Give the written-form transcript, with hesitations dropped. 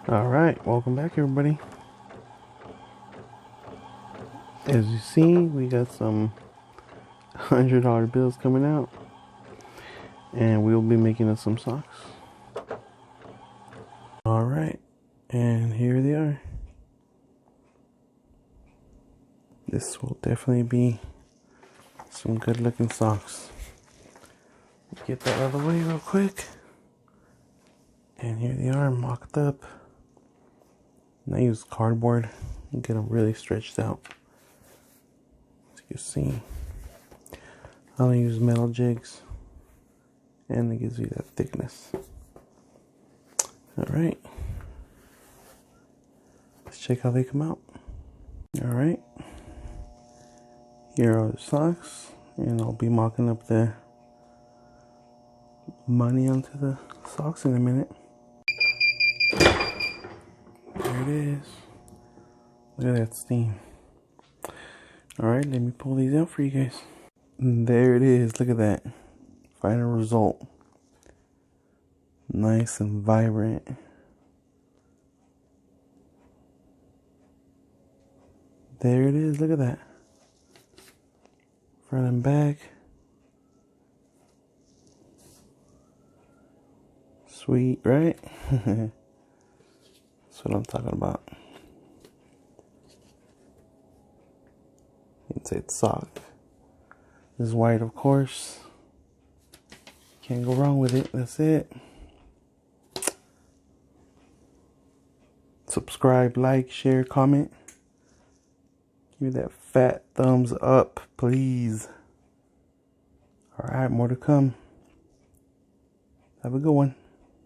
Alright, welcome back everybody. As you see, we got some $100 bills coming out, and we'll be making us some socks. Alright, and here they are. This will definitely be some good looking socks. Get that out of the way real quick. And here they are, mocked up. And I use cardboard and get them really stretched out. As you can see, I don't use metal jigs, and it gives you that thickness. Alright, let's check how they come out. Alright, here are the socks, and I'll be mocking up the money onto the socks in a minute. There it is. Look at that steam. Alright, let me pull these out for you guys. And there it is. Look at that. Final result. Nice and vibrant. There it is. Look at that. Front and back. Sweet, right? That's what I'm talking about. You can say it's sock. This is white, of course. Can't go wrong with it. That's it. Subscribe, like, share, comment. Give me that fat thumbs up, please. Alright, more to come. Have a good one.